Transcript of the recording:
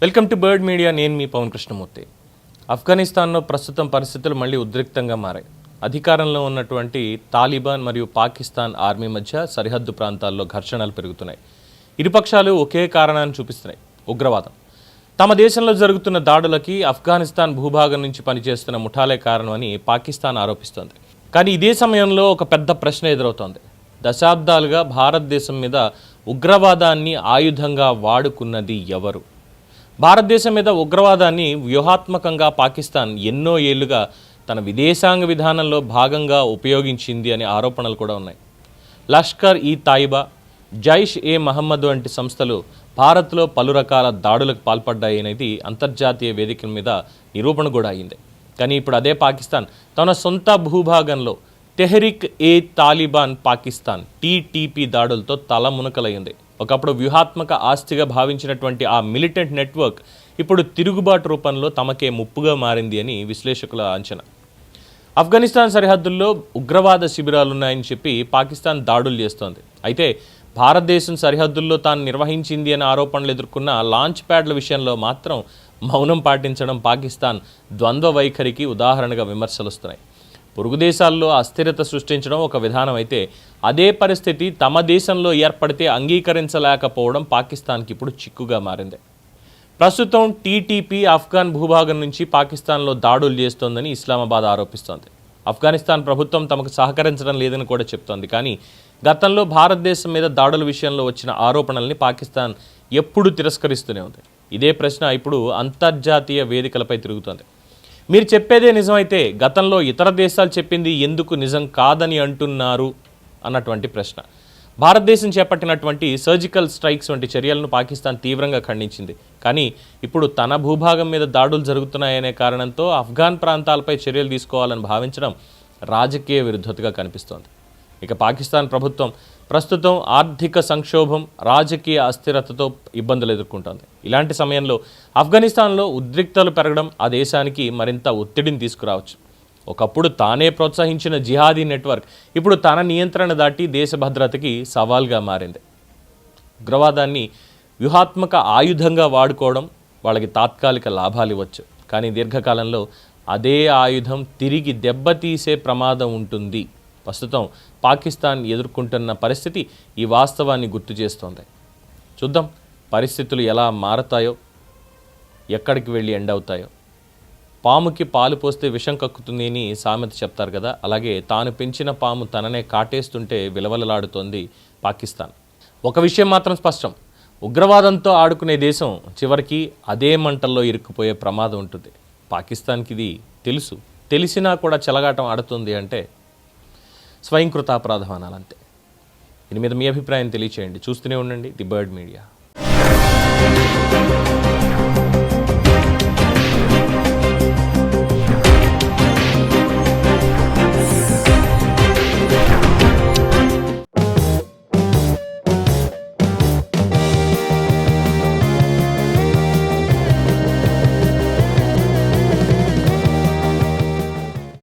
Welcome to bird media. నేను మీ పవన్ కృష్ణమూర్తి. ఆఫ్ఘనిస్తాన్లో ప్రస్తుతం పరిస్థితులు మళ్ళీ ఉద్రిక్తంగా మారాయి. అధికారంలో ఉన్నటువంటి తాలిబాన్ మరియు పాకిస్తాన్ ఆర్మీ మధ్య సరిహద్దు ప్రాంతాల్లో ఘర్షణలు పెరుగుతున్నాయి. ఇరుపక్షాలు ఒకే కారణాన్ని చూపిస్తున్నాయి: ఉగ్రవాదం. తమ దేశంలో జరుగుతున్న దాడులకి ఆఫ్ఘనిస్తాన్ భూభాగం నుంచి పనిచేస్తున్న ముఠాలే కారణమని పాకిస్తాన్ ఆరోపిస్తోంది. కానీ ఇదే సమయంలో ఒక పెద్ద ప్రశ్న ఎదురవుతోంది. దశాబ్దాలుగా భారతదేశం మీద ఉగ్రవాదాన్ని ఆయుధంగా వాడుకున్నది ఎవరు? భారతదేశం మీద ఉగ్రవాదాన్ని వ్యూహాత్మకంగా పాకిస్తాన్ ఎన్నో ఏళ్లుగా తన విదేశాంగ విధానంలో భాగంగా ఉపయోగించింది అనే ఆరోపణలు కూడా ఉన్నాయి. లష్కర్ ఈ తాయిబా, జైష్ ఏ మహమ్మద్ వంటి సంస్థలు భారత్లో పలు రకాల దాడులకు పాల్పడ్డాయి అనేది అంతర్జాతీయ వేదికల మీద నిరూపణ కూడా అయింది. కానీ ఇప్పుడు అదే పాకిస్తాన్ తన సొంత భూభాగంలో తెహ్రిక్ ఏ తాలిబాన్ పాకిస్తాన్ టీటీపీ దాడులతో తలమునకలయ్యింది. ఒకప్పుడు వ్యూహాత్మక ఆస్తిగా భావించినటువంటి ఆ మిలిటెంట్ నెట్వర్క్ ఇప్పుడు తిరుగుబాటు రూపంలో తమకే ముప్పుగా మారింది అని విశ్లేషకుల అంచనా. ఆఫ్ఘనిస్తాన్ సరిహద్దుల్లో ఉగ్రవాద శిబిరాలున్నాయని చెప్పి పాకిస్తాన్ దాడులు చేస్తోంది. అయితే భారతదేశం సరిహద్దుల్లో తాను నిర్వహించింది అనే ఆరోపణలు ఎదుర్కొన్న లాంచ్ ప్యాడ్ల విషయంలో మాత్రం మౌనం పాటించడం పాకిస్తాన్ ద్వంద్వ వైఖరికి ఉదాహరణగా విమర్శలు వస్తున్నాయి. పొరుగు దేశాల్లో అస్థిరత సృష్టించడం ఒక విధానం అయితే, అదే పరిస్థితి తమ దేశంలో ఏర్పడితే అంగీకరించలేకపోవడం పాకిస్తాన్కి ఇప్పుడు చిక్కుగా మారింది. ప్రస్తుతం టీటీపీ ఆఫ్ఘాన్ భూభాగం నుంచి పాకిస్తాన్లో దాడులు చేస్తోందని ఇస్లామాబాద్ ఆరోపిస్తోంది. ఆఫ్ఘనిస్తాన్ ప్రభుత్వం తమకు సహకరించడం లేదని కూడా చెప్తోంది. కానీ గతంలో భారతదేశం మీద దాడుల విషయంలో వచ్చిన ఆరోపణల్ని పాకిస్తాన్ ఎప్పుడూ తిరస్కరిస్తూనే ఉంది. ఇదే ప్రశ్న ఇప్పుడు అంతర్జాతీయ వేదికలపై తిరుగుతోంది. మీరు చెప్పేదే నిజమైతే గతంలో ఇతర దేశాలు చెప్పింది ఎందుకు నిజం కాదని అంటున్నారు అన్నటువంటి ప్రశ్న. భారతదేశం చేపట్టినటువంటి సర్జికల్ స్ట్రైక్స్ వంటి చర్యలను పాకిస్తాన్ తీవ్రంగా ఖండించింది. కానీ ఇప్పుడు తన భూభాగం మీద దాడులు జరుగుతున్నాయనే కారణంతో ఆఫ్ఘాన్ ప్రాంతాలపై చర్యలు తీసుకోవాలని భావించడం రాజకీయ విరుద్ధతగా కనిపిస్తోంది. ఇక పాకిస్తాన్ ప్రభుత్వం ప్రస్తుతం ఆర్థిక సంక్షోభం, రాజకీయ అస్థిరతతో ఇబ్బందులు ఎదుర్కొంటోంది. ఇలాంటి సమయంలో ఆఫ్ఘనిస్తాన్లో ఉద్రిక్తలు పెరగడం ఆ దేశానికి మరింత ఒత్తిడిని తీసుకురావచ్చు. ఒకప్పుడు తానే ప్రోత్సహించిన జిహాదీ నెట్వర్క్ ఇప్పుడు తన నియంత్రణ దాటి దేశ భద్రతకి సవాల్గా మారింది. ఉగ్రవాదాన్ని వ్యూహాత్మక ఆయుధంగా వాడుకోవడం వాళ్ళకి తాత్కాలిక లాభాలు ఇవ్వచ్చు. కానీ దీర్ఘకాలంలో అదే ఆయుధం తిరిగి దెబ్బతీసే ప్రమాదం ఉంటుంది. ప్రస్తుతం పాకిస్తాన్ ఎదుర్కొంటున్న పరిస్థితి ఈ వాస్తవాన్ని గుర్తు చేస్తోంది. చూద్దాం పరిస్థితులు ఎలా మారతాయో, ఎక్కడికి వెళ్ళి ఎండ్ అవుతాయో. పాముకి పాలు పోస్తే విషం కక్కుతుంది అని సామెత చెప్తారు కదా, అలాగే తాను పెంచిన పాము తననే కాటేస్తుంటే విలవలలాడుతోంది పాకిస్తాన్. ఒక విషయం మాత్రం స్పష్టం: ఉగ్రవాదంతో ఆడుకునే దేశం చివరికి అదే మంటల్లో ఇరుక్కుపోయే ప్రమాదం ఉంటుంది. పాకిస్తాన్కి ఇది తెలుసు. తెలిసినా కూడా చెలగాటం ఆడుతుంది అంటే స్వయంకృత అపరాధం అనాలంతే. దీని మీద మీ అభిప్రాయం తెలియచేయండి. చూస్తూనే ఉండండి ది బర్డ్ మీడియా.